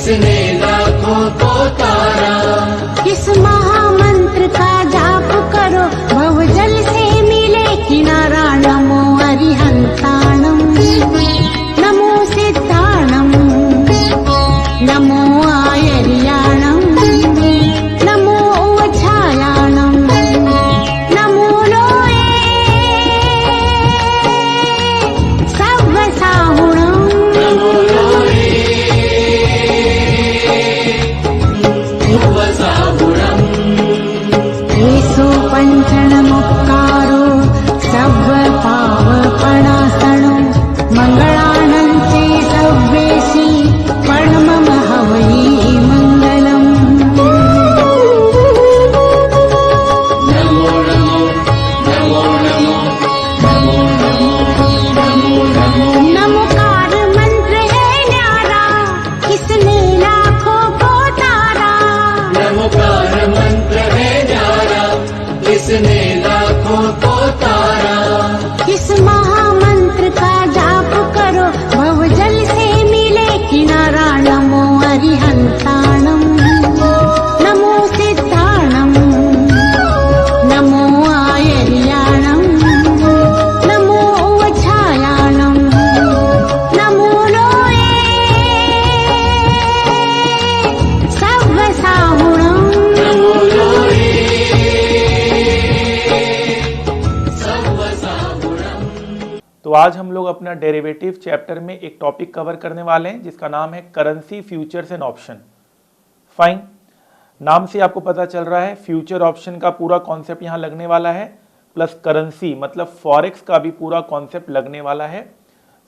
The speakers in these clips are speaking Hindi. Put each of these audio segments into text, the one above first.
किसने लाखों को तारा। किस महामंत्र का जाप करो भवजल से मिले किनारा। नमो अरिहंताणम नमो सिद्धाणम नमो आयर्याणम नमो उवछायाणम नमो लोये सव्वसाहुणम नमो लोये उवसाहुणम। येषु पञ्चणमुक्कारो सव्वपावपणासनो मङ्गलानन्ते सव्वेसि पर्णमः वै मङ्गलम्। नमो नमो नमो नमो नमो नमो नमो नमो। नमोकार मंत्र है न्यारा किसने लाखों को तारा। नमोकार मंत्र है न्यारा किसने लाखों को तारा। किस महामंत्र का जाप करो भवजल से मिले किनारा। नमो अरिहंताणम नमो सिद्धाणम नमो आयर्याणम नमो उवछायाणम नमो लोये सव्वसाहुणम। नमो लोये सव्वसाहुणम। तो आज हम लोग अपना डेरिवेटिव चैप्टर में एक टॉपिक कवर करने वाले हैं जिसका नाम है currency futures and option. Fine, नाम से आपको पता चल रहा है फ्यूचर ऑप्शन का पूरा कॉन्सेप्ट यहाँ लगने वाला है, प्लस करेंसी मतलब फॉरेक्स का भी पूरा कॉन्सेप्ट लगने वाला है।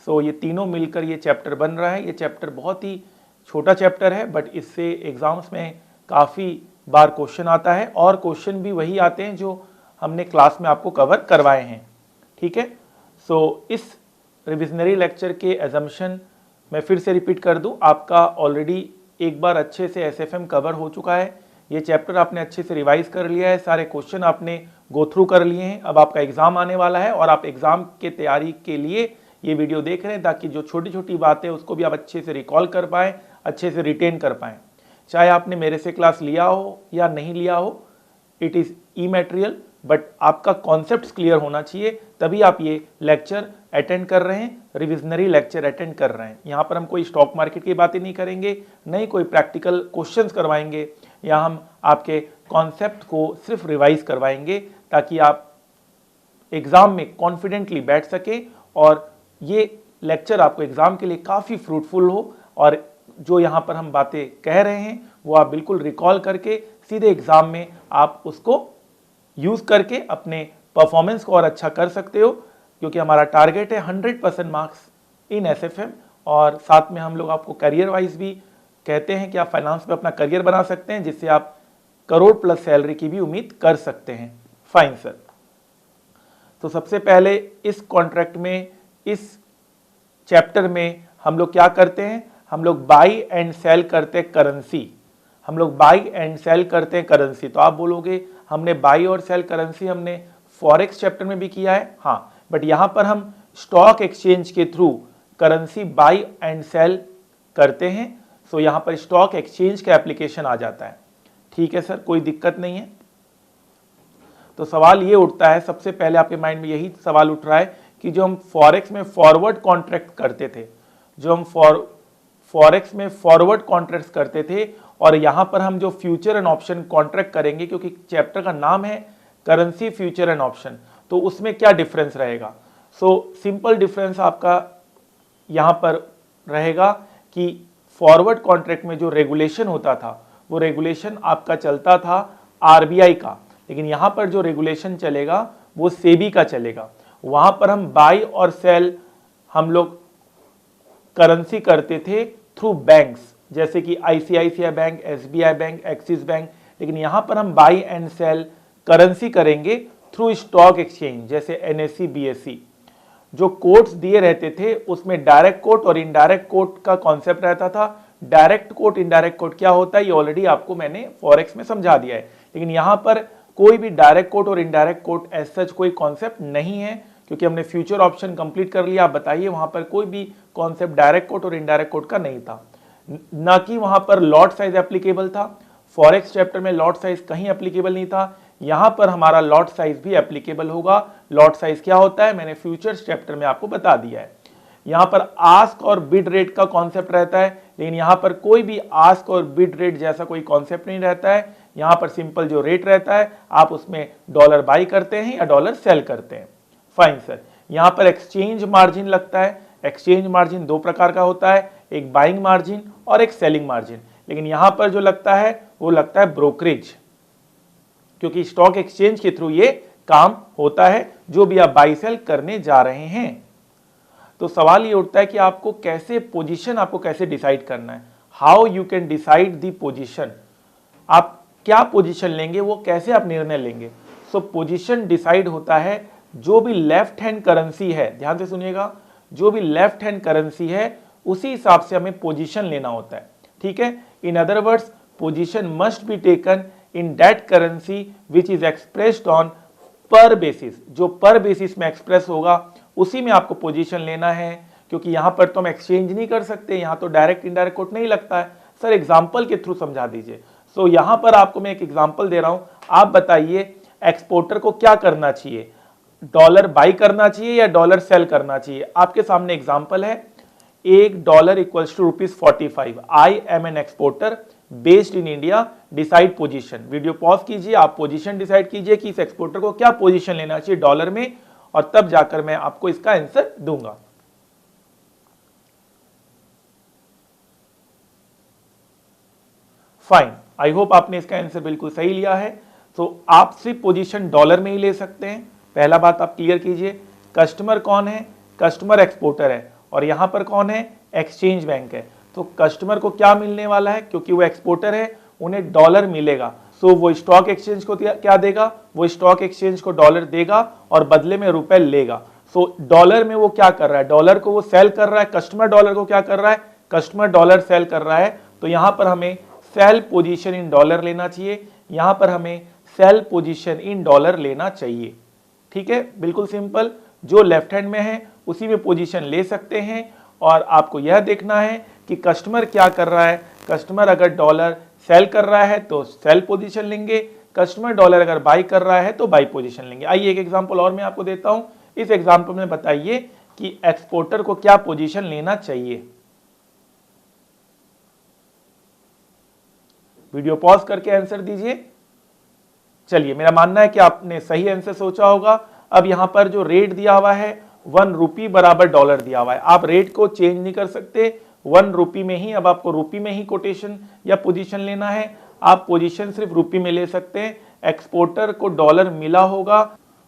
सो ये तीनों मिलकर ये चैप्टर बन रहा है। ये चैप्टर बहुत ही छोटा चैप्टर है बट इससे एग्जाम्स में काफ़ी बार क्वेश्चन आता है और क्वेश्चन भी वही आते हैं जो हमने क्लास में आपको कवर करवाए हैं। ठीक है, सो इस रिविजनरी लेक्चर के एजम्पशन मैं फिर से रिपीट कर दूं, आपका ऑलरेडी एक बार अच्छे से एसएफएम कवर हो चुका है। ये चैप्टर आपने अच्छे से रिवाइज कर लिया है, सारे क्वेश्चन आपने गो थ्रू कर लिए हैं। अब आपका एग्जाम आने वाला है और आप एग्जाम के तैयारी के लिए ये वीडियो देख रहे हैं ताकि जो छोटी छोटी बातें उसको भी आप अच्छे से रिकॉल कर पाएँ, अच्छे से रिटेन कर पाएँ। चाहे आपने मेरे से क्लास लिया हो या नहीं लिया हो, it is E material, but आपका कॉन्सेप्ट्स क्लियर होना चाहिए, तभी आप ये लेक्चर अटेंड कर रहे हैं, रिविजनरी लेक्चर अटेंड कर रहे हैं। यहाँ पर हम कोई स्टॉक मार्केट की बातें नहीं करेंगे, नहीं कोई प्रैक्टिकल क्वेश्चंस करवाएंगे, या हम आपके कॉन्सेप्ट को सिर्फ रिवाइज करवाएंगे ताकि आप एग्ज़ाम में कॉन्फिडेंटली बैठ सके और ये लेक्चर आपको एग्ज़ाम के लिए काफ़ी फ्रूटफुल हो और जो यहाँ पर हम बातें कह रहे हैं वो आप बिल्कुल रिकॉल करके सीधे एग्ज़ाम में आप उसको यूज़ करके अपने परफॉर्मेंस को और अच्छा कर सकते हो, क्योंकि हमारा टारगेट है 100% मार्क्स इन एसएफएम और साथ में हम लोग आपको करियर वाइज भी कहते हैं कि आप फाइनेंस में अपना करियर बना सकते हैं जिससे आप करोड़ प्लस सैलरी की भी उम्मीद कर सकते हैं। फाइन सर, तो सबसे पहले इस कॉन्ट्रैक्ट में, इस चैप्टर में हम लोग क्या करते हैं, हम लोग बाई एंड सेल करते हैं करेंसी। हम लोग बाई एंड सेल करते हैं करेंसी। तो आप बोलोगे हमने बाई और सेल करेंसी हमने फॉरेक्स चैप्टर में भी किया है, हाँ, बट यहाँ पर हम स्टॉक एक्सचेंज के through currency buy and sell करते हैं। सो यहाँ पर स्टॉक एक्सचेंज का एप्लीकेशन आ जाता है। ठीक है सर, कोई दिक्कत नहीं है। तो सवाल ये उठता है, सबसे पहले आपके माइंड में यही सवाल उठ रहा है कि जो हम फॉरेक्स में फॉरवर्ड कॉन्ट्रैक्ट करते थे, जो हम फॉरेक्स में फॉरवर्ड कॉन्ट्रैक्ट्स करते थे और यहाँ पर हम जो फ्यूचर एंड ऑप्शन कॉन्ट्रैक्ट करेंगे, क्योंकि चैप्टर का नाम है करेंसी फ्यूचर एंड ऑप्शन, तो उसमें क्या डिफरेंस रहेगा। सो सिंपल डिफरेंस आपका यहाँ पर रहेगा कि फॉरवर्ड कॉन्ट्रैक्ट में जो रेगुलेशन होता था वो रेगुलेशन आपका चलता था आरबीआई का, लेकिन यहाँ पर जो रेगुलेशन चलेगा वो सेबी का चलेगा। वहाँ पर हम बाई और सेल हम लोग करेंसी करते थे थ्रू बैंक्स, जैसे कि ICICI bank, SBI bank, axis bank, लेकिन यहाँ पर हम बाई एंड सेल करेंसी करेंगे थ्रू स्टॉक एक्सचेंज, जैसे एनएससी, बीएससी। जो कोट्स दिए रहते थे उसमें डायरेक्ट कोट और इनडायरेक्ट कोट का कॉन्सेप्ट रहता था। डायरेक्ट कोट, इनडायरेक्ट कोट क्या होता है ये ऑलरेडी आपको मैंने फॉरेक्स में समझा दिया है, लेकिन यहाँ पर कोई भी डायरेक्ट कोट और इनडायरेक्ट कोट एज सच कोई कॉन्सेप्ट नहीं है, क्योंकि हमने फ्यूचर ऑप्शन कंप्लीट कर लिया। आप बताइए, वहां पर कोई भी कॉन्सेप्ट डायरेक्ट कोट और इनडायरेक्ट कोट का नहीं था। ना कि वहां पर लॉट साइज एप्लीकेबल था। फॉरेक्स चैप्टर में लॉट साइज कहीं एप्लीकेबल नहीं था, यहां पर हमारा लॉट साइज भी एप्लीकेबल होगा। लॉट साइज क्या होता है मैंने फ्यूचर्स चैप्टर में आपको बता दिया है। यहां पर आस्क और बिड रेट का कॉन्सेप्ट रहता है, लेकिन यहां पर कोई भी आस्क और बिड रेट जैसा कोई कॉन्सेप्ट नहीं रहता है। यहां पर सिंपल जो रेट रहता है आप उसमें डॉलर बाई करते हैं या डॉलर सेल करते हैं। फाइन सर, यहां पर एक्सचेंज मार्जिन लगता है। एक्सचेंज मार्जिन दो प्रकार का होता है, एक बाइंग मार्जिन और एक सेलिंग मार्जिन। लेकिन यहां पर जो लगता है वो लगता है ब्रोकरेज, क्योंकि स्टॉक एक्सचेंज के थ्रू ये काम होता है जो भी आप बाई सेल करने जा रहे हैं। तो सवाल ये उठता है कि आपको कैसे पोजीशन आपको कैसे डिसाइड करना है, how you can decide the position, आप क्या पोजीशन लेंगे, वो कैसे आप निर्णय लेंगे। सो पोजीशन डिसाइड होता है जो भी लेफ्ट हैंड करेंसी है, ध्यान से सुनिएगा, जो भी लेफ्ट हैंड करेंसी है उसी हिसाब से हमें पोजीशन लेना होता है। ठीक है, in other words position must be taken in that currency which is expressed on पर बेसिस, जो पर बेसिस में एक्सप्रेस होगा उसी में आपको पोजीशन लेना है, क्योंकि यहां पर तो हम एक्सचेंज नहीं कर सकते, यहां तो डायरेक्ट इनडायरेक्ट कोट नहीं लगता है। सर एग्जाम्पल के थ्रू समझा दीजिए। सो यहां पर आपको मैं एक एग्जाम्पल दे रहा हूं, आप बताइए एक्सपोर्टर को क्या करना चाहिए, डॉलर बाई करना चाहिए या डॉलर सेल करना चाहिए। आपके सामने एग्जाम्पल है, $1 equals to ₹45। I am an exporter based in India, decide position. Video pause कीजिए, आप पोजीशन डिसाइड कीजिए कि इस एक्सपोर्टर को क्या पोजीशन लेना चाहिए डॉलर में, और तब जाकर मैं आपको इसका आंसर दूंगा। फाइन, आई होप आपने इसका आंसर बिल्कुल सही लिया है। तो आप सिर्फ पोजीशन डॉलर में ही ले सकते हैं, पहला बात आप क्लियर कीजिए। कस्टमर कौन है, कस्टमर एक्सपोर्टर है, और यहां पर कौन है, एक्सचेंज बैंक है। तो कस्टमर को क्या मिलने वाला है, क्योंकि वो एक्सपोर्टर है उन्हें डॉलर मिलेगा। सो वो स्टॉक एक्सचेंज को क्या देगा, वो स्टॉक एक्सचेंज को डॉलर देगा और बदले में रुपए लेगा। सो डॉलर में वो क्या कर रहा है, डॉलर को वो सेल कर रहा है, कस्टमर डॉलर को क्या कर रहा है, कस्टमर डॉलर सेल कर रहा है। तो यहां पर हमें सेल पोजीशन इन डॉलर लेना चाहिए, यहां पर हमें सेल पोजीशन इन डॉलर लेना चाहिए। ठीक है, बिल्कुल सिंपल, जो लेफ्ट हैंड में है उसी में पोजीशन ले सकते हैं। और आपको यह देखना है कि कस्टमर क्या कर रहा है, कस्टमर अगर डॉलर सेल कर रहा है तो सेल पोजीशन लेंगे, कस्टमर डॉलर अगर बाई कर रहा है तो बाई पोजीशन लेंगे। आइए एक एग्जांपल और मैं आपको देता हूं, इस एग्जांपल में बताइए कि एक्सपोर्टर को क्या पोजीशन लेना चाहिए। वीडियो पॉज करके आंसर दीजिए। चलिए, मेरा मानना है कि आपने सही आंसर सोचा होगा। अब यहां पर जो रेट दिया हुआ है ₹1 बराबर डॉलर दिया हुआ है, आप रेट को चेंज नहीं कर सकते, ₹1 में ही अब आपको रुपी में ही कोटेशन या पोजीशन लेना है। आप पोजीशन सिर्फ रुपी में ले सकते हैं। एक्सपोर्टर को डॉलर मिला होगा,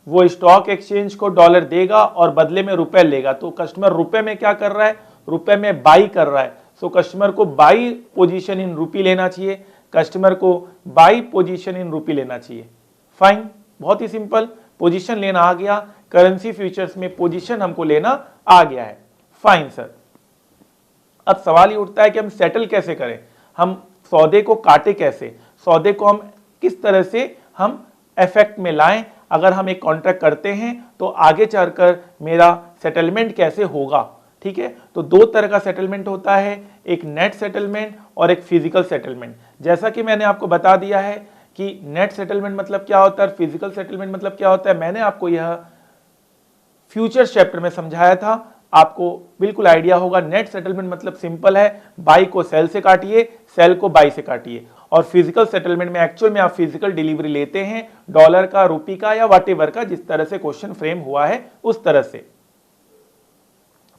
वो स्टॉक एक्सचेंज को डॉलर देगा और बदले में रुपए लेगा। तो कस्टमर रुपए में क्या कर रहा है, रुपए में बाई कर रहा है। सो कस्टमर को बाई पोजीशन इन रुपी लेना चाहिए, कस्टमर को बाई पोजीशन इन रुपी लेना चाहिए। फाइन, बहुत ही सिंपल, पोजीशन लेना आ गया, करेंसी फ्यूचर्स में पोजीशन हमको लेना आ गया है। फाइन सर, अब सवाल ये उठता है कि हम सेटल कैसे करें, हम सौदे को काटे कैसे, सौदे को हम किस तरह से हम इफेक्ट में लाएं। अगर हम एक कॉन्ट्रैक्ट करते हैं तो आगे चलकर मेरा सेटलमेंट कैसे होगा। ठीक है, तो दो तरह का सेटलमेंट होता है, एक नेट सेटलमेंट और एक फिजिकल सेटलमेंट। जैसा कि मैंने आपको बता दिया है कि नेट सेटलमेंट मतलब क्या होता है, फिजिकल सेटलमेंट मतलब क्या होता है, मैंने आपको यह फ्यूचर्स चैप्टर में समझाया था, आपको बिल्कुल आइडिया होगा। नेट सेटलमेंट मतलब सिंपल है, बाई को सेल से काटिए, सेल को बाई से काटिए। और फिजिकल सेटलमेंट में एक्चुअल में आप फिजिकल डिलीवरी लेते हैं, डॉलर का, रुपी का या व्हाटएवर का, जिस तरह से क्वेश्चन फ्रेम हुआ है उस तरह से।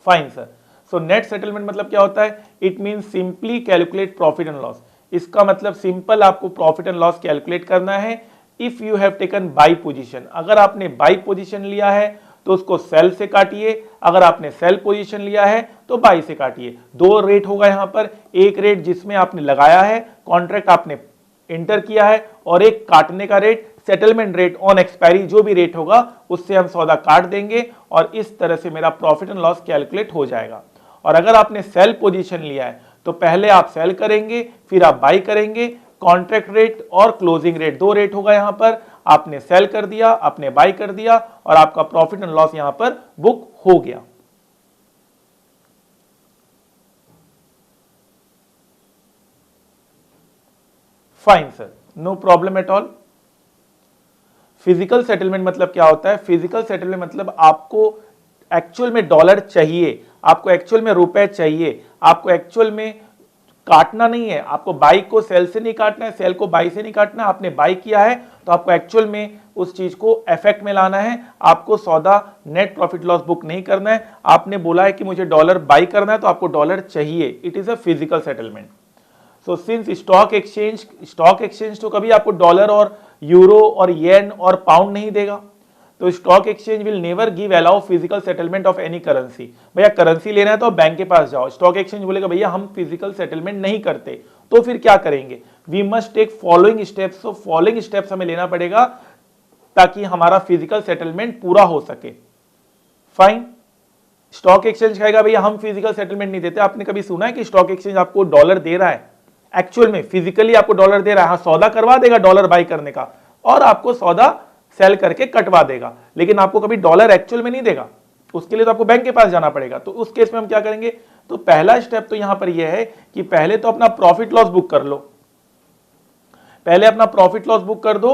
Fine sir, so net settlement मतलब क्या होता है, it means simply calculate profit and loss. इसका मतलब सिंपल आपको प्रॉफिट एंड लॉस कैलकुलेट करना है। If you have taken by position, अगर आपने बाई पोजीशन लिया है तो उसको सेल से काटिए, अगर आपने सेल पोजीशन लिया है तो बाई से काटिए। दो रेट होगा यहां पर, एक रेट जिसमें आपने लगाया है, कॉन्ट्रैक्ट आपने एंटर किया है, और एक काटने का rate, settlement rate on expiry, जो भी रेट होगा उससे हम सौदा काट देंगे और इस तरह से मेरा प्रॉफिट एंड लॉस कैलकुलेट हो जाएगा। और अगर आपने सेल पोजीशन लिया है तो पहले आप सेल करेंगे, फिर आप बाई करेंगे। कॉन्ट्रैक्ट रेट और क्लोजिंग रेट, दो रेट होगा यहां पर, आपने सेल कर दिया, आपने बाई कर दिया और आपका प्रॉफिट एंड लॉस यहां पर बुक हो गया। Fine sir, no problem at all. Physical settlement मतलब क्या होता है? फिजिकल सेटलमेंट मतलब आपको एक्चुअल में डॉलर चाहिए, आपको एक्चुअल में रुपए चाहिए, आपको एक्चुअल में काटना नहीं है, आपको बाई को सेल से नहीं काटना है, सेल को बाई से नहीं काटना है। आपने बाई किया है तो आपको एक्चुअल में उस चीज को इफेक्ट में लाना है, आपको सौदा नेट प्रॉफिट लॉस बुक नहीं करना है। आपने बोला है कि मुझे डॉलर बाई करना है तो आपको डॉलर चाहिए, it is a physical settlement. So since stock exchange तो कभी आपको डॉलर और यूरो और येन और पाउंड नहीं देगा, तो stock exchange will never give allow physical settlement of any currency. भैया करेंसी लेना है तो बैंक के पास जाओ, स्टॉक एक्सचेंज बोलेगा भैया हम फिजिकल सेटलमेंट नहीं करते, तो फिर क्या करेंगे? We must take following steps. तो फॉलोइंग स्टेप्स हमें लेना पड़ेगा ताकि हमारा फिजिकल सेटलमेंट पूरा हो सके। फाइन। स्टॉक एक्सचेंज कहेगा भैया हम फिजिकल सेटलमेंट नहीं देते। आपने कभी सुना है कि स्टॉक एक्सचेंज आपको डॉलर दे रहा है? एक्चुअल में फिजिकली आपको डॉलर दे रहा है, हाँ सौदा करवा देगा डॉलर बाई करने का और आपको सौदा सेल करके कटवा देगा, लेकिन आपको कभी डॉलर एक्चुअल में नहीं देगा। उसके लिए तो आपको बैंक के पास जाना पड़ेगा। तो उस केस में हम क्या करेंगे? तो पहला स्टेप तो यहां पर यह है कि पहले तो अपना प्रॉफिट लॉस बुक कर लो, पहले अपना प्रॉफिट लॉस बुक कर दो।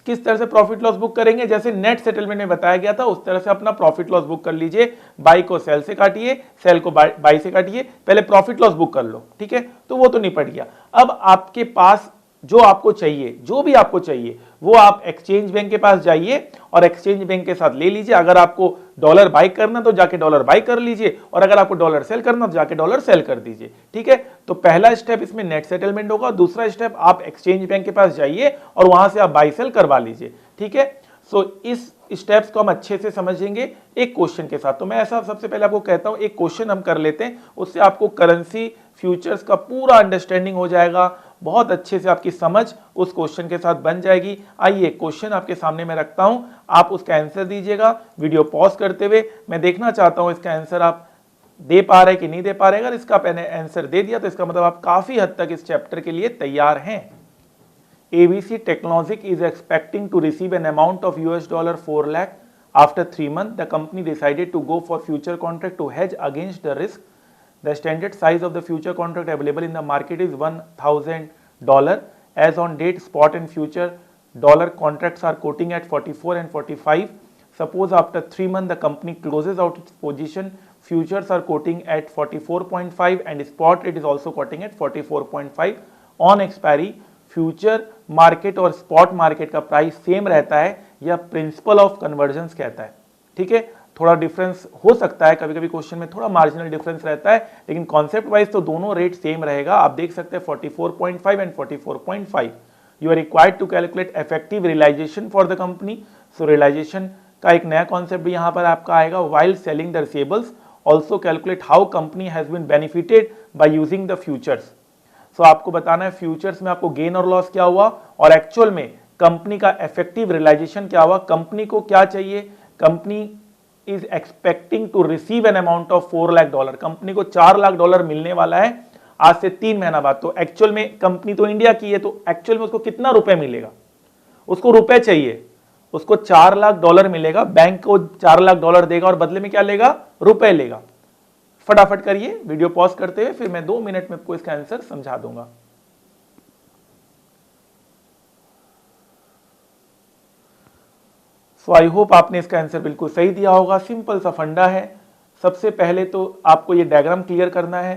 किस तरह से प्रॉफिट लॉस बुक करेंगे? जैसे नेट सेटलमेंट में बताया गया था उस तरह से अपना प्रॉफिट लॉस बुक कर लीजिए। बाई को सेल से काटिए, सेल को बाई से काटिए, पहले प्रॉफिट लॉस बुक कर लो, ठीक है? तो वो तो निपट गया। अब आपके पास जो आपको चाहिए, जो भी आपको चाहिए वो आप एक्सचेंज बैंक के पास जाइए और एक्सचेंज बैंक के साथ ले लीजिए। अगर आपको डॉलर बाई करना तो जाके डॉलर बाई कर लीजिए और अगर आपको डॉलर सेल करना तो जाके डॉलर सेल कर दीजिए, ठीक है? तो पहला स्टेप इसमें नेट सेटलमेंट होगा। दूसरा स्टेप आप एक्सचेंज बैंक के पास जाइए और वहां से आप बाई सेल करवा लीजिए, ठीक है? सो इस स्टेप्स को हम अच्छे से समझेंगे एक क्वेश्चन के साथ। तो मैं ऐसा सबसे पहले आपको कहता हूं एक क्वेश्चन हम कर लेते हैं, उससे आपको करेंसी फ्यूचर्स का पूरा अंडरस्टैंडिंग हो जाएगा, बहुत अच्छे से आपकी समझ उस क्वेश्चन के साथ बन जाएगी। आइए क्वेश्चन आपके सामने मैं रखता हूं, आप उसका आंसर दीजिएगा वीडियो पॉज करते हुए। मैं देखना चाहता हूं इसका आंसर आप दे पा रहे कि नहीं दे पा रहे। अगर इसका मैंने आंसर दे दिया तो इसका मतलब आप काफी हद तक इस चैप्टर के लिए तैयार हैं। ABC Technologic is expecting to receive an amount of $4 lakh. After 3 months, the company decided to go for future contract to hedge against the risk. The standard size of the future contract available in the market is $1,000. As on date, spot and future dollar contracts are quoting at 44 and 45. Suppose after 3 months the company closes out its position, futures are quoting at 44.5 and spot rate is also quoting at 44.5. On expiry, future market और स्पॉट मार्केट का प्राइस सेम रहता है या प्रिंसिपल ऑफ कन्वर्जेंस कहता है, ठीक है? थोड़ा डिफरेंस हो सकता है, कभी कभी क्वेश्चन में थोड़ा मार्जिनल डिफरेंस रहता है, लेकिन कॉन्सेप्ट वाइज तो दोनों रेट सेम रहेगा। आप देख सकते हैं 44.5 and 44.5। You are required to calculate effective realisation for the company. So realisation का एक नया कॉन्सेप्ट भी यहाँ पर आपका आएगा। While selling the receivables, also calculate how company has been benefited by using the futures. So आपको बताना है फ्यूचर्स में आपको गेन और लॉस क्या हुआ और एक्चुअल में कंपनी का इफेक्टिव रियलाइजेशन क्या हुआ। कंपनी को क्या चाहिए? Company is expecting to receive an amount of $4 lakh. Company को $4 लाख मिलने वाला है आज से 3 महीना बाद। तो एक्चुअल में कंपनी तो इंडिया की है, तो एक्चुअल में उसको कितना रुपए मिलेगा? उसको रुपए चाहिए, उसको $4 लाख मिलेगा। बैंक को $4 लाख देगा और बदले में क्या लेगा? रुपए लेगा। फटाफट करिए वीडियो पॉज करते हुए, फिर मैं 2 मिनट में आपको इसका आंसर समझा दूंगा। सो आई होप आपने इसका आंसर बिल्कुल सही दिया होगा। सिंपल सा फंडा है। सबसे पहले तो आपको ये डायग्राम क्लियर करना है।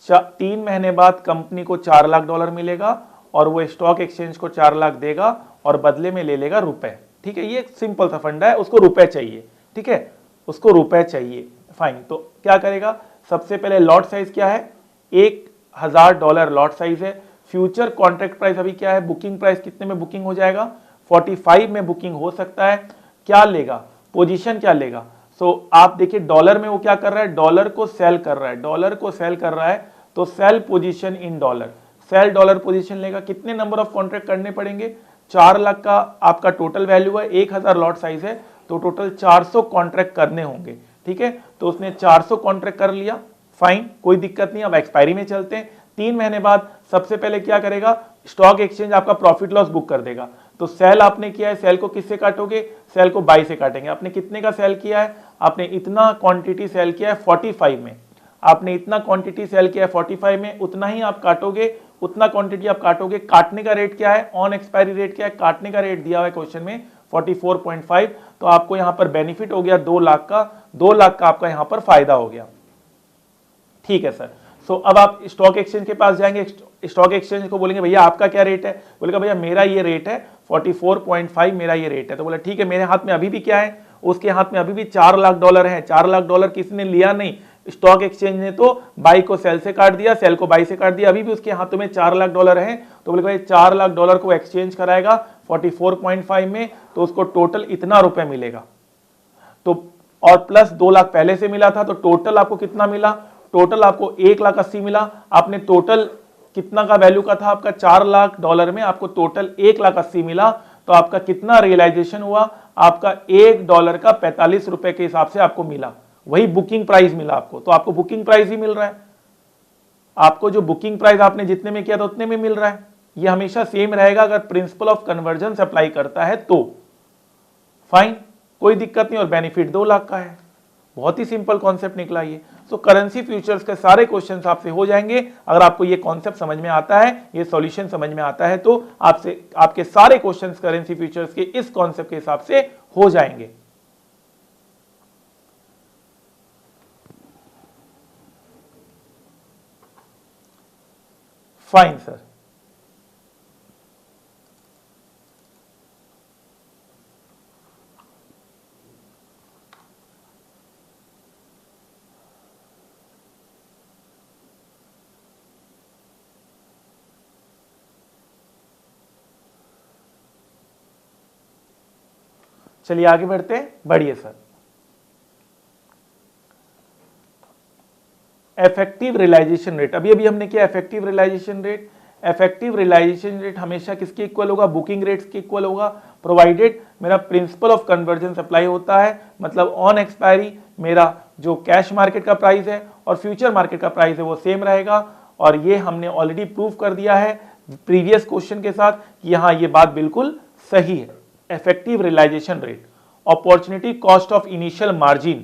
3 महीने बाद कंपनी को $4 लाख मिलेगा और वो स्टॉक एक्सचेंज को $4 लाख देगा और बदले में ले लेगा रुपए, ठीक है? ये सिंपल सा फंडा है। उसको रुपए चाहिए, ठीक है? उसको रुपए चाहिए। फाइन, तो क्या करेगा? सबसे पहले लॉट साइज क्या है? $1000 लॉट साइज है। फ्यूचर कॉन्ट्रैक्ट प्राइस अभी क्या है? बुकिंग प्राइस कितने में बुकिंग हो जाएगा? 45 में बुकिंग हो सकता है। क्या लेगा? पोजीशन क्या लेगा? सो आप देखिए डॉलर में वो क्या कर रहा है? डॉलर को सेल कर रहा है, डॉलर को सेल कर रहा है। तो sell position in dollar, sell dollar position लेगा। कितने नंबर ऑफ कॉन्ट्रैक्ट करने पड़ेंगे? 4 लाख का आपका टोटल वैल्यू है, 1000 लॉट साइज है, तो टोटल 400 कॉन्ट्रैक्ट करने होंगे, ठीक है? तो उसने 400 कॉन्ट्रैक्ट कर लिया। फाइन, कोई दिक्कत नहीं। अब एक्सपायरी में चलते हैं। 3 महीने बाद सबसे पहले क्या करेगा? स्टॉक एक्सचेंज आपका प्रॉफिट लॉस बुक कर देगा। तो सेल आपने किया है, सेल को किससे काटोगे? सेल को बाई से काटेंगे। आपने कितने का सेल किया है? आपने इतना क्वांटिटी सेल किया है 45 में। आपने इतना क्वांटिटी सेल किया है 45 में, उतना ही आप काटोगे उतना क्वांटिटी आप काटोगे। काटने का रेट क्या है, ऑन एक्सपायरी रेट क्या है, काटने का रेट दिया हुआ है क्वेश्चन में 44.5, तो आपको यहां पर बेनिफिट हो गया 2 लाख का, 2 लाख का आपका यहां पर फायदा हो गया। ठीक है सर। सो अब आप स्टॉक एक्सचेंज के पास जाएंगे, स्टॉक एक्सचेंज को बोलेंगे भैया आपका क्या रेट है, बोलेगा भैया मेरा ये रेट है 44.5 मेरा ये रेट है। तो बोला ठीक है, मेरे हाथ में अभी भी क्या है, उसके हाथ में अभी भी $4 लाख है। $4 लाख किसने लिया, नहीं, स्टॉक एक्सचेंज ने तो बाई को सेल से काट दिया, सेल को बाई से काट दिया, अभी भी उसके हाथों में $4 लाख है। तो बोले भाई $4 लाख को एक्सचेंज कराएगा 44.5 में, तो उसको टोटल इतना रुपए मिलेगा। तो और प्लस 2 लाख पहले से मिला था, तो टोटल आपको कितना मिला, टोटल आपको 1,80,000 मिला। आपने टोटल कितना का वैल्यू का था आपका, $4 लाख में आपको टोटल 1,80,000 मिला। तो आपका कितना रियलाइजेशन हुआ, आपका $1 का 45 रुपए के हिसाब से आपको मिला, वही बुकिंग प्राइस मिला आपको। तो आपको बुकिंग प्राइस ही मिल रहा है, आपको जो बुकिंग प्राइस आपने जितने में किया था उतने में मिल रहा है। ये हमेशा सेम रहेगा अगर प्रिंसिपल ऑफ कन्वर्जन अप्लाई करता है तो। फाइन, कोई दिक्कत नहीं, और बेनिफिट 2 लाख का है। बहुत ही सिंपल कॉन्सेप्ट निकला ये। सो करेंसी फ्यूचर्स के सारे क्वेश्चंस आपसे हो जाएंगे अगर आपको ये कॉन्सेप्ट समझ में आता है, ये सॉल्यूशन समझ में आता है, तो आपसे आपके सारे क्वेश्चंस करेंसी फ्यूचर्स के इस कॉन्सेप्ट के हिसाब से हो जाएंगे। Fine sir. चलिए आगे बढ़ते हैं, बढ़िए सर। इफेक्टिव रियलाइजेशन रेट, अभी हमने किया effective realisation rate. Effective realisation rate हमेशा किसके इक्वल होगा, बुकिंग रेट्स के इक्वल होगा, प्रोवाइडेड मेरा प्रिंसिपल ऑफ कन्वर्जन अप्लाई होता है। मतलब ऑन एक्सपायरी मेरा जो कैश मार्केट का प्राइस है और फ्यूचर मार्केट का प्राइस है वो सेम रहेगा। और ये हमने ऑलरेडी प्रूव कर दिया है प्रीवियस क्वेश्चन के साथ कि हाँ ये बात बिल्कुल सही है। Effective realisation rate, opportunity cost of initial margin.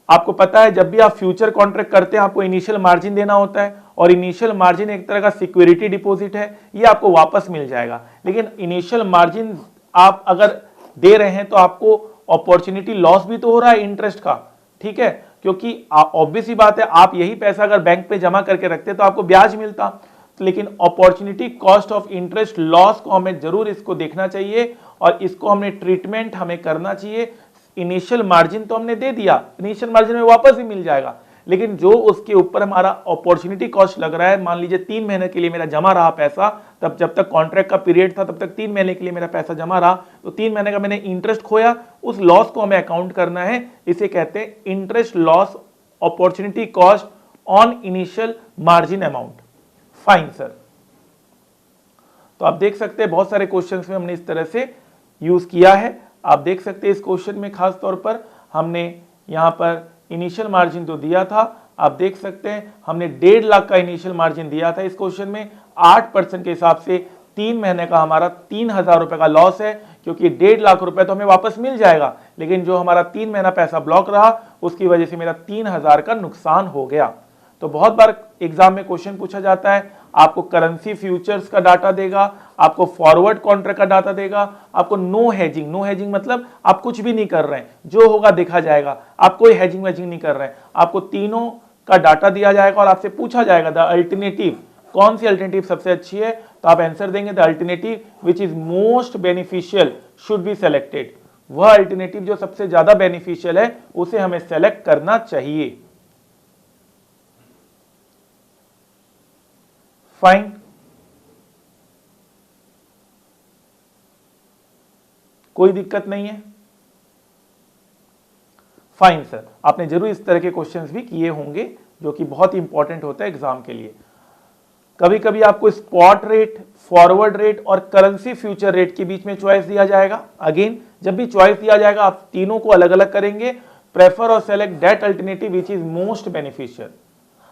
आपको पता है जब भी आप फ्यूचर कॉन्ट्रैक्ट करते हैं आपको इनिशियल मार्जिन देना होता है, और इनिशियल मार्जिन एक तरह का सिक्योरिटी डिपॉजिट है, ये आपको वापस मिल जाएगा। लेकिन इनिशियल मार्जिन आप अगर दे रहे हैं तो आपको अपॉर्चुनिटी लॉस भी तो हो रहा है इंटरेस्ट का, ठीक है, क्योंकि ऑब्वियस ही बात है आप यही पैसा अगर बैंक पे जमा करके रखते तो आपको ब्याज मिलता। लेकिन opportunity cost of interest loss को हमें जरूर इसको देखना चाहिए और इसको हमने ट्रीटमेंट हमें करना चाहिए। इनिशियल मार्जिन तो हमने दे दिया, इनिशियल मार्जिन में वापस ही मिल जाएगा, लेकिन जो उसके ऊपर हमारा अपॉर्चुनिटी कॉस्ट लग रहा है, मान लीजिए 3 महीने के लिए मेरा जमा रहा पैसा, तब जब तक कॉन्ट्रैक्ट का पीरियड था तब तक 3 महीने के लिए मेरा पैसा जमा रहा, तो 3 महीने का मैंने इंटरेस्ट खोया, उस लॉस को हमें अकाउंट करना है। इसे कहते हैं interest loss opportunity cost on initial margin amount. Fine sir. तो आप देख सकते हैं बहुत सारे क्वेश्चंस में हमने इस तरह से यूज किया है। आप देख सकते हैं इस क्वेश्चन में खास तौर पर हमने यहां पर इनिशियल मार्जिन तो दिया था, आप देख सकते हैं हमने 1.5 लाख का इनिशियल मार्जिन दिया था। इस क्वेश्चन में 8% के हिसाब से 3 महीने का हमारा 3,000 रुपए का लॉस है, क्योंकि 1.5 लाख रुपए तो हमें वापस मिल जाएगा, लेकिन जो हमारा 3 महीना पैसा ब्लॉक रहा उसकी वजह से मेरा 3,000 का नुकसान हो गया। तो बहुत बार एग्जाम में क्वेश्चन पूछा जाता है, आपको करेंसी फ्यूचर्स का डाटा देगा, आपको फॉरवर्ड कॉन्ट्रैक्ट का डाटा देगा, आपको नो हेजिंग, नो हेजिंग मतलब आप कुछ भी नहीं कर रहे हैं, जो होगा देखा जाएगा, आप कोई हेजिंग वेजिंग नहीं कर रहे हैं, आपको तीनों का डाटा दिया जाएगा और आपसे पूछा जाएगा द अल्टरनेटिव, कौन सी अल्टरनेटिव सबसे अच्छी है, तो आप आंसर देंगे the alternative which is most beneficial should be selected. वह अल्टरनेटिव जो सबसे ज्यादा बेनिफिशियल है उसे हमें सेलेक्ट करना चाहिए। फाइन, कोई दिक्कत नहीं है। फाइन सर, आपने जरूर इस तरह के क्वेश्चंस भी किए होंगे जो कि बहुत इंपॉर्टेंट होता है एग्जाम के लिए। कभी कभी आपको स्पॉट रेट, फॉरवर्ड रेट और करेंसी फ्यूचर रेट के बीच में चॉइस दिया जाएगा। अगेन जब भी चॉइस दिया जाएगा आप तीनों को अलग अलग करेंगे, प्रेफर और select that alternative which is most beneficial.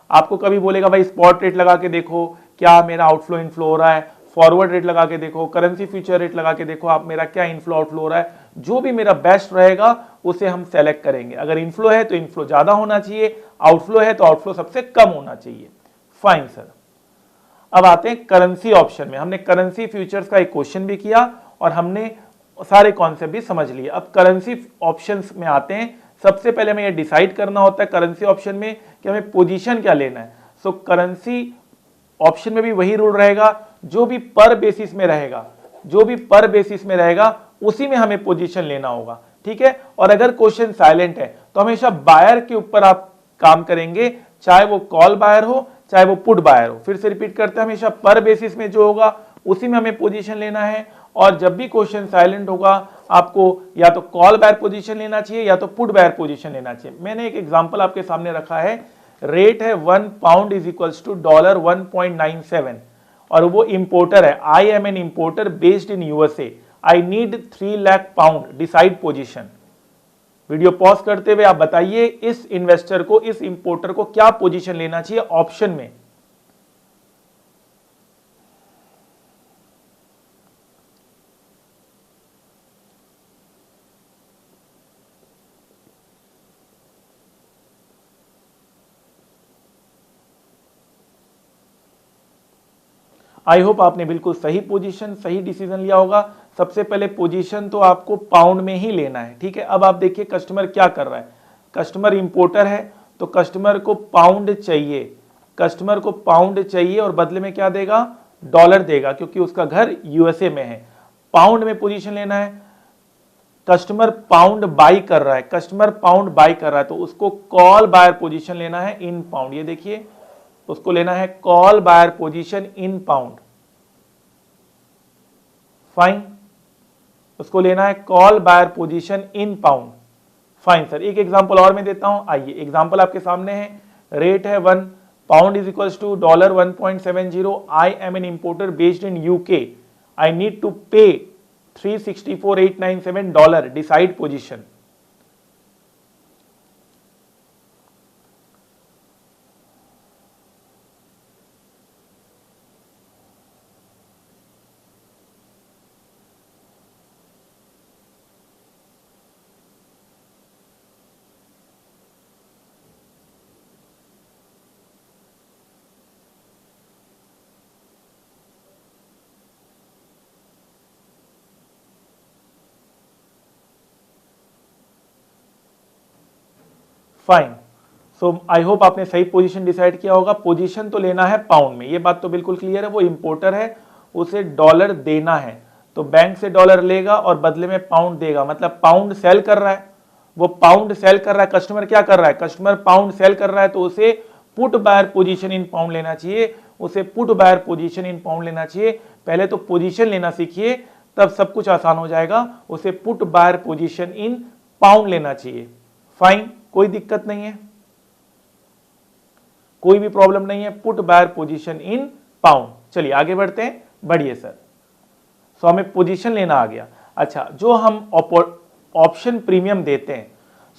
आपको कभी बोलेगा भाई स्पॉट रेट लगा के देखो क्या मेरा आउटफ्लो इनफ्लो हो रहा है, फॉरवर्ड रेट लगा के देखो, करेंसी फ्यूचर रेट लगा के देखो आप मेरा क्या इनफ्लो आउटफ्लो हो रहा है, जो भी मेरा बेस्ट रहेगा उसे हम सेलेक्ट करेंगे। अगर इनफ्लो है तो इनफ्लो ज्यादा होना चाहिए, आउटफ्लो है तो आउटफ्लो सबसे कम होना चाहिए। फाइन सर, अब आते हैं करेंसी ऑप्शन में। हमने करेंसी फ्यूचर्स का एक क्वेश्चन भी किया और हमने सारे कॉन्सेप्ट भी समझ लिए। अब करेंसी ऑप्शंस में आते हैं। सबसे पहले हमें ये डिसाइड करना होता है करेंसी ऑप्शन में कि हमें पोजीशन क्या लेना है। सो करेंसी ऑप्शन में भी वही रूल रहेगा, जो भी पर बेसिस में रहेगा, जो भी पर बेसिस में रहेगा उसी में हमें पोजीशन लेना होगा, ठीक है। और अगर क्वेश्चन साइलेंट है तो हमेशा बायर के ऊपर आप काम करेंगे, चाहे वो कॉल बायर हो चाहे वो पुट बायर हो। फिर से रिपीट करते हैं, हमेशा पर बेसिस में जो होगा उसी में हमें पोजीशन लेना है। और जब भी क्वेश्चन साइलेंट होगा आपको या तो कॉल बायर पोजीशन लेना चाहिए या तो पुट बायर पोजीशन लेना चाहिए। मैंने एक एग्जांपल आपके सामने रखा है, रेट है 1 पाउंड इज इक्वल्स टू $1.97 और वो इंपोर्टर है। I am an importer based in USA, I need 3 lakh pound, decide position. Video pause करते हुए आप बताइए इस इन्वेस्टर को, इस इंपोर्टर को क्या पोजीशन लेना चाहिए ऑप्शन में। आई होप आपने बिल्कुल सही पोजीशन, सही डिसीजन लिया होगा। सबसे पहले पोजीशन तो आपको पाउंड में ही लेना है, ठीक है। अब आप देखिए कस्टमर क्या कर रहा है। कस्टमर इंपोर्टर है तो कस्टमर को पाउंड चाहिए, कस्टमर को पाउंड चाहिए और बदले में क्या देगा, डॉलर देगा, क्योंकि उसका घर यूएसए में है। पाउंड में पोजीशन लेना है। कस्टमर पाउंड बाई कर रहा है, कस्टमर पाउंड बाई कर रहा है तो उसको कॉल बायर पोजीशन लेना है इन पाउंड। ये देखिए उसको लेना है call buyer position in pound, fine. उसको लेना है call buyer position in pound, fine sir. एक एग्जांपल और मैं देता हूं, आइए एग्जांपल आपके सामने है। रेट है 1 pound is equals to $1.70। I am an importer based in UK, I need to pay $364,897, decide position. Fine. So I hope आपने सही पोजीशन डिसाइड किया होगा। पोजीशन तो लेना है पाउंड में, ये बात तो बिल्कुल क्लियर है। वो इंपोर्टर है, उसे डॉलर देना है तो बैंक से डॉलर लेगा और बदले में पाउंड देगा, मतलब पाउंड सेल कर रहा है, वो पाउंड सेल कर रहा है। कस्टमर क्या कर रहा है, कस्टमर पाउंड सेल कर रहा है तो उसे put buyer position in pound लेना चाहिए, उसे put buyer position in pound लेना चाहिए। पहले तो पोजीशन लेना सीखिए, तब सब कुछ आसान हो जाएगा। उसे put buyer position in pound लेना चाहिए, फाइन, कोई दिक्कत नहीं है, कोई भी प्रॉब्लम नहीं है। Put buyer position in pound. चलिए आगे बढ़ते हैं, बढ़िए सर। सो हमें पोजीशन लेना आ गया। अच्छा, जो हम ऑप्शन प्रीमियम देते हैं,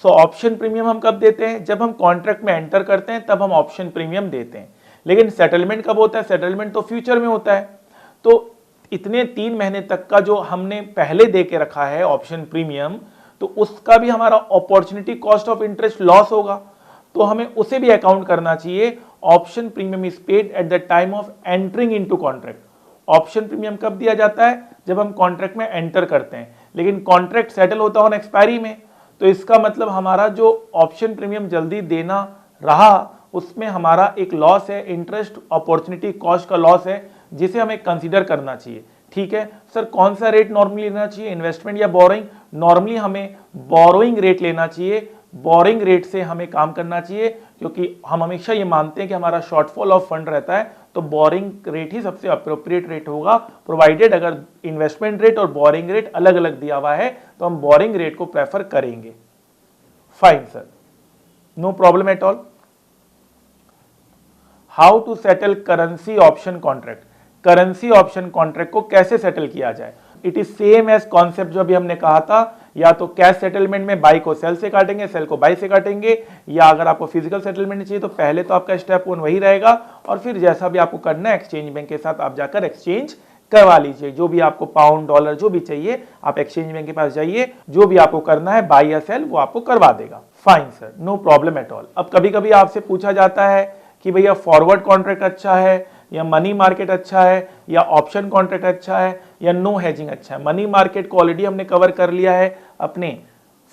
सो ऑप्शन प्रीमियम हम कब देते हैं, जब हम कॉन्ट्रैक्ट में एंटर करते हैं तब हम ऑप्शन प्रीमियम देते हैं। लेकिन सेटलमेंट कब होता है, सेटलमेंट तो फ्यूचर में होता है। तो इतने 3 महीने तक का जो हमने पहले दे के रखा है ऑप्शन प्रीमियम, तो उसका भी हमारा opportunity cost of interest loss होगा, तो हमें उसे भी अकाउंट करना चाहिए। Option premium is paid at the time of entering into contract. Option premium कब दिया जाता है, जब हम कॉन्ट्रैक्ट में एंटर करते हैं, लेकिन कॉन्ट्रैक्ट सेटल होता ऑन एक्सपायरी में। तो इसका मतलब हमारा जो ऑप्शन प्रीमियम जल्दी देना रहा उसमें हमारा एक लॉस है, इंटरेस्ट अपॉर्चुनिटी कॉस्ट का लॉस है, जिसे हमें कंसीडर करना चाहिए, ठीक है। सर कौन सा रेट नॉर्मली लेना चाहिए, इन्वेस्टमेंट या बोरोइंग? नॉर्मली हमें बोरोइंग रेट लेना चाहिए, बोरिंग रेट से हमें काम करना चाहिए, क्योंकि हम हमेशा ये मानते हैं कि हमारा शॉर्टफॉल ऑफ फंड रहता है, तो बोरिंग रेट ही सबसे अप्रोप्रिएट रेट होगा, प्रोवाइडेड अगर इन्वेस्टमेंट रेट और बोरिंग रेट अलग अलग दिया हुआ है तो हम बोरिंग रेट को प्रेफर करेंगे। Fine sir, no problem at all. How to settle currency option contract. Currency option contract को कैसे सेटल किया जाए? It is same as concept जो अभी हमने कहा था, या तो कैश सेटलमेंट में बाई को सेल से काटेंगे, सेल को बाई से काटेंगे, या अगर आपको फिजिकल सेटलमेंट चाहिए तो पहले तो आपका स्टेप 1 वही रहेगा, और फिर जैसा भी आपको करना है एक्सचेंज बैंक के साथ आप जाकर एक्सचेंज करवा लीजिए। जो भी आपको पाउंड डॉलर जो भी चाहिए आप एक्सचेंज बैंक के पास जाइए, जो भी आपको करना है बाई या सेल वो आपको करवा देगा। Fine sir, no problem at all. अब कभी कभी आपसे पूछा जाता है कि भैया फॉरवर्ड कॉन्ट्रैक्ट अच्छा है या मनी मार्केट अच्छा है या ऑप्शन कॉन्ट्रैक्ट अच्छा है या नो हेजिंग अच्छा है। मनी मार्केट को ऑलरेडी हमने कवर कर लिया है अपने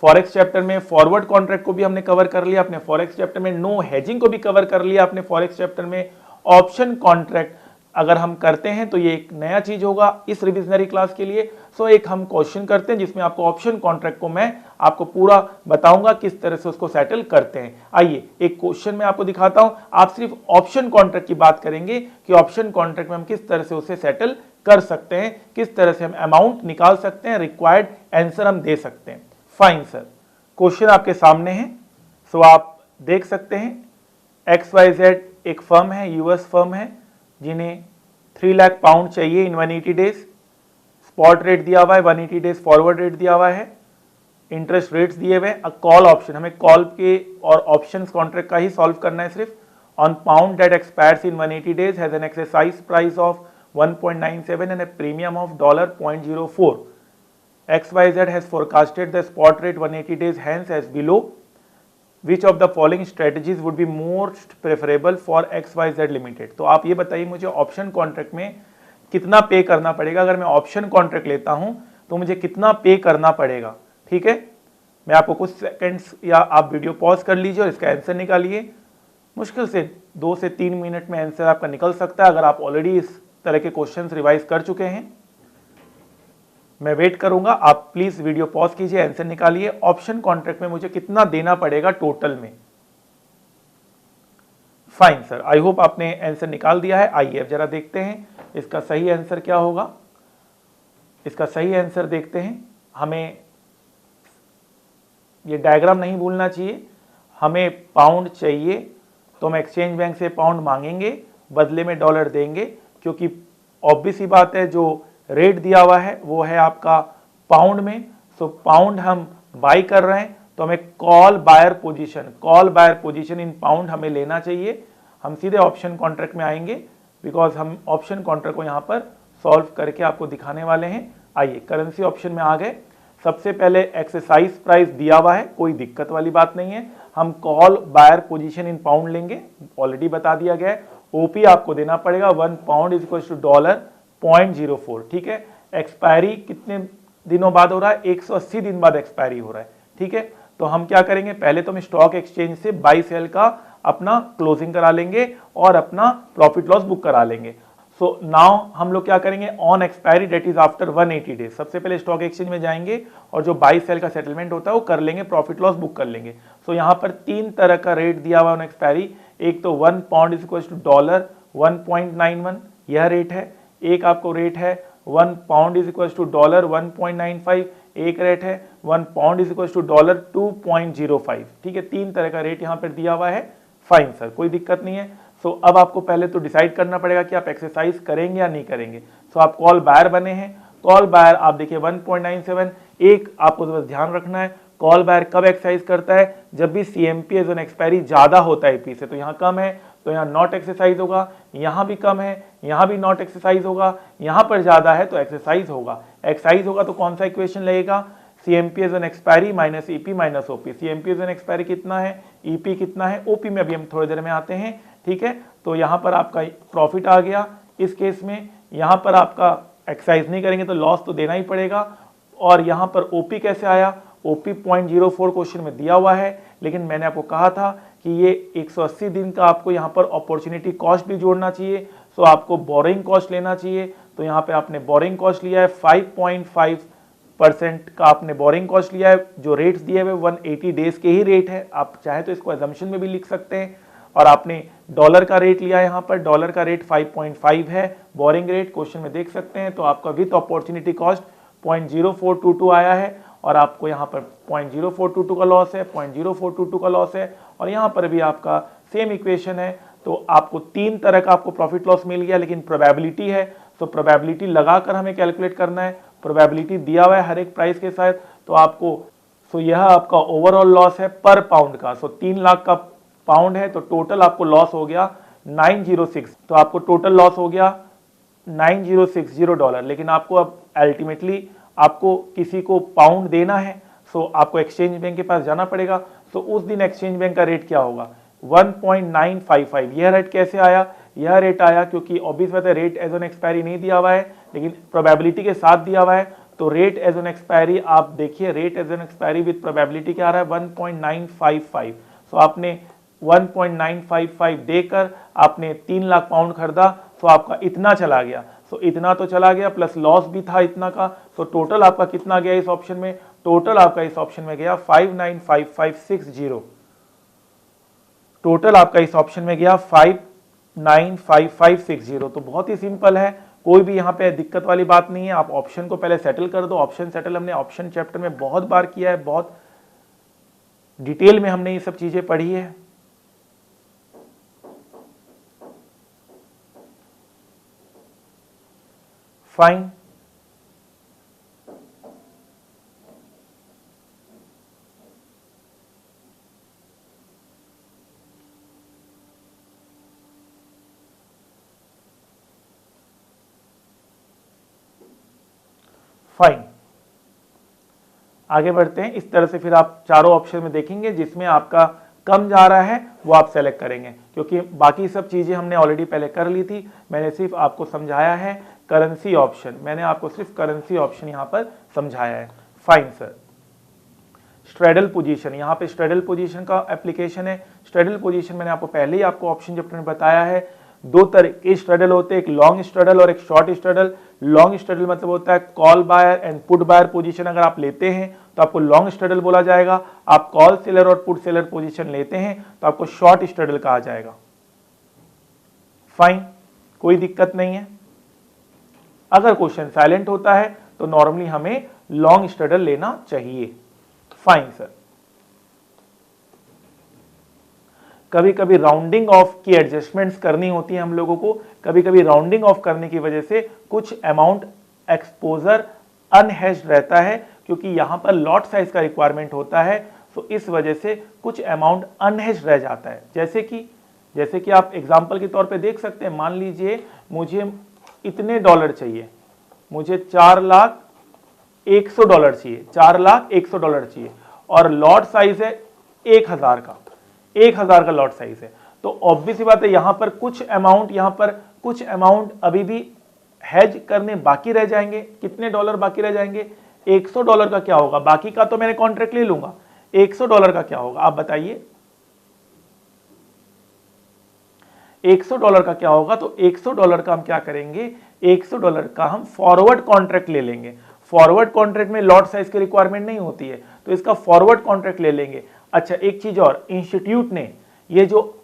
फॉरेक्स चैप्टर में, फॉरवर्ड कॉन्ट्रैक्ट को भी हमने कवर कर लिया अपने फॉरेक्स चैप्टर में, नो हेजिंग को भी कवर कर लिया अपने फॉरेक्स चैप्टर में। ऑप्शन कॉन्ट्रैक्ट अगर हम करते हैं तो ये एक नया चीज होगा इस रिविजनरी क्लास के लिए। सो एक हम क्वेश्चन करते हैं जिसमें आपको ऑप्शन कॉन्ट्रैक्ट को मैं आपको पूरा बताऊंगा किस तरह से उसको सेटल करते हैं। आइए एक क्वेश्चन में आपको दिखाता हूं, आप सिर्फ ऑप्शन कॉन्ट्रैक्ट की बात करेंगे कि ऑप्शन कॉन्ट्रैक्ट में हम किस तरह से उसे सेटल कर सकते हैं, किस तरह से हम अमाउंट निकाल सकते हैं, रिक्वायर्ड आंसर हम दे सकते हैं। फाइन सर, क्वेश्चन आपके सामने है। सो आप देख सकते हैं XYZ एक फर्म है, यूएस फर्म है, जिन्हें 3 लाख पाउंड चाहिए इन 180 डेज। स्पॉट रेट दिया हुआ है, 180 डेज फॉरवर्ड रेट दिया हुआ है, इंटरेस्ट रेट्स दिए हुए, कॉल ऑप्शन, हमें कॉल के और ऑप्शंस कॉन्ट्रैक्ट का ही सॉल्व करना है सिर्फ। On pound that expires in 180 days has an exercise price of 1.97 and A premium of $0.04। XYZ has forecasted the spot rate 180 days hence as below. Which of the following strategies would be most preferable for XYZ Limited? तो आप ये बताइए मुझे ऑप्शन कॉन्ट्रैक्ट में कितना पे करना पड़ेगा। अगर मैं ऑप्शन कॉन्ट्रैक्ट लेता हूं तो मुझे कितना पे करना पड़ेगा। ठीक है, मैं आपको कुछ सेकंड्स या आप वीडियो पॉज कर लीजिए और इसका आंसर निकालिए। मुश्किल से 2 से 3 मिनट में आंसर आपका निकल सकता है अगर आप ऑलरेडी इस तरह के क्वेश्चंस रिवाइज कर चुके हैं। मैं वेट करूंगा, आप प्लीज वीडियो पॉज कीजिए, आंसर निकालिए। ऑप्शन कॉन्ट्रैक्ट में मुझे कितना देना पड़ेगा टोटल में। फाइन सर, आई होप आपने आंसर निकाल दिया है। आइए अब जरा देखते हैं इसका सही आंसर क्या होगा। इसका सही आंसर देखते हैं। हमें ये डायग्राम नहीं भूलना चाहिए। हमें पाउंड चाहिए तो हम एक्सचेंज बैंक से पाउंड मांगेंगे, बदले में डॉलर देंगे, क्योंकि ऑब्वियस ही बात है जो रेट दिया हुआ है वो है आपका पाउंड में। सो पाउंड हम बाई कर रहे हैं तो हमें call buyer position in pound हमें लेना चाहिए। हम सीधे ऑप्शन कॉन्ट्रैक्ट में आएंगे बिकॉज हम ऑप्शन कॉन्ट्रैक्ट को यहाँ पर सॉल्व करके आपको दिखाने वाले हैं। आइए करेंसी ऑप्शन में आ गए। सबसे पहले एक्सरसाइज प्राइस दिया हुआ है, कोई दिक्कत वाली बात नहीं है। हम call buyer position in pound लेंगे, ऑलरेडी बता दिया गया है। ओपी आपको देना पड़ेगा 1 पाउंड इज इक्वल टू $0.04। ठीक है, एक्सपायरी कितने दिनों बाद हो रहा है? 180 दिन बाद एक्सपायरी हो रहा है। ठीक है, तो हम क्या करेंगे, पहले तो हम स्टॉक एक्सचेंज से बाई सेल का अपना क्लोजिंग करा लेंगे और अपना प्रॉफिट लॉस बुक करा लेंगे। सो नाउ हम लोग क्या करेंगे, on expiry date is after 180 days सबसे पहले स्टॉक एक्सचेंज में जाएंगे और जो बाई सेल का सेटलमेंट होता है वो कर लेंगे, प्रॉफिट लॉस बुक कर लेंगे। सो यहाँ पर 3 तरह का रेट दिया हुआ है ऑन एक्सपायरी। एक तो 1 पाउंड इज इक्वल टू $1.91 यह रेट है। एक आपको रेट है 1 पाउंड इज इक्वल टू $1.95। एक रेट है 1 पाउंड इज इक्वल टू $2.05। ठीक है, 3 तरह का रेट यहाँ पर दिया हुआ है। फाइन सर, कोई दिक्कत नहीं है। सो अब आपको पहले तो डिसाइड करना पड़ेगा कि आप एक्सरसाइज करेंगे या नहीं करेंगे। सो आप कॉल बायर बने हैं, कॉल बायर आप देखिए 1.97। एक आपको बस ध्यान रखना है, कॉल बायर कब एक्सरसाइज करता है, जब भी CMP एज ऑन एक्सपायरी ज्यादा होता है EP से। तो यहाँ कम है तो यहाँ नॉट एक्सरसाइज होगा, यहाँ भी कम है यहाँ भी नॉट एक्सरसाइज होगा, यहाँ पर ज्यादा है तो एक्सरसाइज होगा। एक्सरसाइज होगा तो कौन सा इक्वेशन लगेगा, CMP as on expiry minus EP minus OP। CMP as on expiry कितना है, EP कितना है, OP में अभी हम थोड़ी देर में आते हैं। ठीक है, तो यहाँ पर आपका प्रॉफिट आ गया इस केस में। यहाँ पर आपका एक्सरसाइज नहीं करेंगे तो लॉस तो देना ही पड़ेगा। और यहाँ पर OP कैसे आया, OP 0.04 क्वेश्चन में दिया हुआ है, लेकिन मैंने आपको कहा था कि ये 180 दिन का आपको यहाँ पर अपॉर्चुनिटी कॉस्ट भी जोड़ना चाहिए। सो आपको बोरिंग कॉस्ट लेना चाहिए। तो यहाँ पे आपने बोरिंग कॉस्ट लिया है 5.5% का आपने बोरिंग कॉस्ट लिया है। जो रेट्स दिए हुए 180 डेज के ही रेट है, आप चाहे तो इसको एजम्पशन में भी लिख सकते हैं। और आपने डॉलर का रेट लिया है, यहाँ पर डॉलर का रेट 5.5 है बोरिंग रेट, क्वेश्चन में देख सकते हैं। तो आपका विथ अपॉर्चुनिटी कॉस्ट 0.0422 आया है और आपको यहाँ पर 0.0422 का लॉस है, 0.0422 का लॉस है। और यहाँ पर भी आपका सेम इक्वेशन है। तो आपको 3 तरह का आपको प्रॉफिट लॉस मिल गया, लेकिन प्रोबेबिलिटी है तो प्रोबेबिलिटी लगाकर हमें कैलकुलेट करना है। प्रोबेबिलिटी दिया हुआ है हर एक प्राइस के साथ। तो आपको यह आपका ओवरऑल लॉस है पर पाउंड का। 3 लाख का पाउंड है तो टोटल आपको लॉस हो गया 906। तो आपको टोटल लॉस हो गया $9060। लेकिन आपको अब अल्टीमेटली आपको किसी को पाउंड देना है, सो आपको एक्सचेंज बैंक के पास जाना पड़ेगा। सो उस दिन एक्सचेंज बैंक का रेट क्या होगा, 1.955। यह रेट कैसे आया, यह रेट आया क्योंकि ऑब्वियस बात है रेट एज ऑन एक्सपायरी नहीं दिया हुआ है लेकिन प्रोबेबिलिटी के साथ दिया हुआ है, तो रेट एज ऑन एक्सपायरी आप देखिए rate as on expiry with probability क्या आ रहा है 1.955। सो आपने 1.955 देकर आपने 3 लाख पाउंड खरीदा, तो आपका इतना चला गया, सो इतना तो चला गया प्लस लॉस भी था इतना का, तो टोटल आपका कितना गया इस ऑप्शन में, टोटल आपका इस ऑप्शन में गया 595560। टोटल आपका इस ऑप्शन में गया 595560। तो बहुत ही सिंपल है, कोई भी यहाँ पे दिक्कत वाली बात नहीं है। आप ऑप्शन को पहले सेटल कर दो। ऑप्शन सेटल हमने ऑप्शन चैप्टर में बहुत बार किया है, बहुत डिटेल में हमने ये सब चीजें पढ़ी है। फाइन, फाइन, आगे बढ़ते हैं। इस तरह से फिर आप चारों ऑप्शन में देखेंगे जिसमें आपका कम जा रहा है वो आप सेलेक्ट करेंगे, क्योंकि बाकी सब चीजें हमने ऑलरेडी पहले कर ली थी। मैंने सिर्फ आपको समझाया है करेंसी ऑप्शन, मैंने आपको सिर्फ करेंसी ऑप्शन यहां पर समझाया है। फाइन सर, स्ट्रेडल पोजीशन, यहाँ पे स्ट्रेडल पोजीशन का एप्लीकेशन है। स्ट्रेडल पोजीशन मैंने आपको पहले ही आपको ऑप्शन चैप्टर में बताया है, दो तरह के स्ट्रेडल होते हैं, एक लॉन्ग स्ट्रेडल और एक शॉर्ट स्ट्रेडल। लॉन्ग स्ट्रेडल मतलब होता है call buyer and put buyer position अगर आप लेते हैं तो आपको लॉन्ग स्ट्रेडल बोला जाएगा। आप कॉल सेलर और पुट सेलर पोजीशन लेते हैं तो आपको शॉर्ट स्ट्रेडल कहा जाएगा। फाइन, कोई दिक्कत नहीं है। अगर क्वेश्चन साइलेंट होता है तो नॉर्मली हमें लॉन्ग स्ट्रेडल लेना चाहिए। फाइन सर, कभी कभी राउंडिंग ऑफ की एडजस्टमेंट्स करनी होती है हम लोगों को। कभी कभी राउंडिंग ऑफ करने की वजह से कुछ अमाउंट एक्सपोजर अनहेज्ड रहता है, क्योंकि यहां पर लॉट साइज का रिक्वायरमेंट होता है, तो इस वजह से कुछ अमाउंट अनहेज्ड रह जाता है। जैसे कि आप एग्जांपल के तौर पे देख सकते हैं, मान लीजिए मुझे इतने डॉलर चाहिए, मुझे $4,100 चाहिए, $4,100 चाहिए और लॉट साइज है 1000 का, 1000 का लॉट साइज है। तो ऑब्वियस बात है यहां पर कुछ अमाउंट अभी भी हेज करने बाकी रह जाएंगे। कितने डॉलर बाकी रह जाएंगे? $100 का क्या होगा? बाकी का तो मैंने कॉन्ट्रैक्ट ले लूंगा, $100 का क्या होगा आप बताइए? $100 का क्या होगा? तो $100 का हम क्या करेंगे, $100 का हम फॉरवर्ड कॉन्ट्रैक्ट ले लेंगे। फॉरवर्ड कॉन्ट्रैक्ट में लॉट साइज की रिक्वायरमेंट नहीं होती है, तो इसका फॉरवर्ड कॉन्ट्रैक्ट ले लेंगे। अच्छा, एक चीज और, इंस्टीट्यूट ने ये जो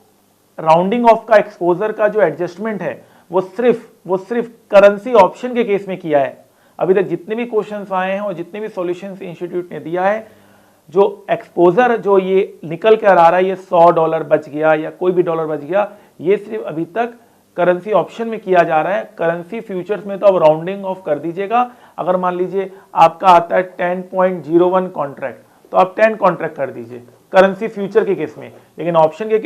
राउंडिंग ऑफ का एक्सपोजर का जो एडजस्टमेंट है वो सिर्फ करेंसी ऑप्शन के केस में किया है। अभी तक जितने भी क्वेश्चंस आए हैं और जितने भी सॉल्यूशंस इंस्टीट्यूट ने दिया है, जो एक्सपोजर जो ये निकल कर आ रहा है, ये $100 बच गया या कोई भी डॉलर बच गया, ये सिर्फ अभी तक करेंसी ऑप्शन में किया जा रहा है। करेंसी फ्यूचर्स में तो अब राउंडिंग ऑफ कर दीजिएगा। अगर मान लीजिए आपका आता है 10.01 कॉन्ट्रैक्ट, तो आप 10 कॉन्ट्रैक्ट कर दीजिए करेंसी फ्यूचर के केस में। लेकिन ऑप्शन के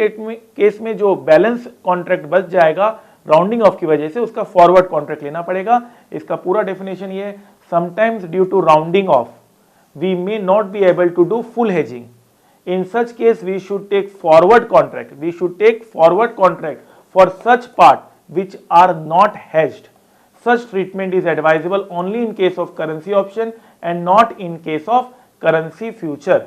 केस में जो बैलेंस कॉन्ट्रैक्ट बच जाएगा राउंडिंग ऑफ की वजह से, उसका फॉरवर्ड कॉन्ट्रैक्ट लेना पड़ेगा। इसका पूरा डेफिनेशन ये है, sometimes due to rounding off we may not be able to do full hedging. In such case, we should take forward contract. We should take forward contract for such part which are not hedged. Such treatment is advisable only in case of currency option and not in case of currency future.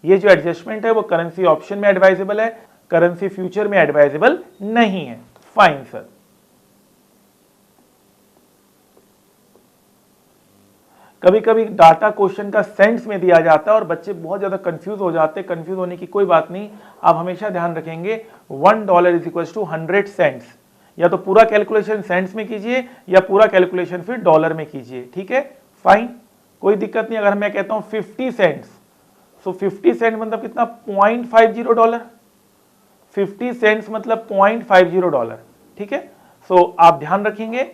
ये जो एडजस्टमेंट है वो करेंसी ऑप्शन में एडवाइजेबल है, करेंसी फ्यूचर में एडवाइजेबल नहीं है। फाइन सर, कभी कभी डाटा क्वेश्चन का सेंट्स में दिया जाता है और बच्चे बहुत ज्यादा कंफ्यूज हो जाते हैं। कंफ्यूज होने की कोई बात नहीं, आप हमेशा ध्यान रखेंगे $1 = 100 सेंट्स। या तो पूरा कैलकुलेशन सेंट्स में कीजिए या पूरा कैलकुलेशन फिर डॉलर में कीजिए, ठीक है? फाइन, कोई दिक्कत नहीं। अगर मैं कहता हूं 50 सेंट्स, सो 50 सेंट मतलब कितना? $0.50। 50 सेंट्स मतलब $0.50, ठीक है? सो आप ध्यान रखेंगे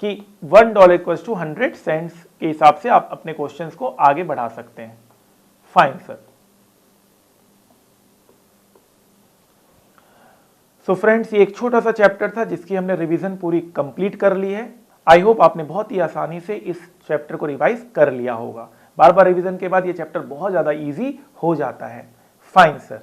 कि $1 = 100 सेंट्स के हिसाब से आप अपने क्वेश्चंस को आगे बढ़ा सकते हैं। Fine sir. सो फ्रेंड्स, ये एक छोटा सा चैप्टर था जिसकी हमने रिवीजन पूरी कंप्लीट कर ली है। आई होप आपने बहुत ही आसानी से इस चैप्टर को रिवाइज कर लिया होगा। बार बार रिवीजन के बाद ये चैप्टर बहुत ज्यादा इजी हो जाता है। Fine sir.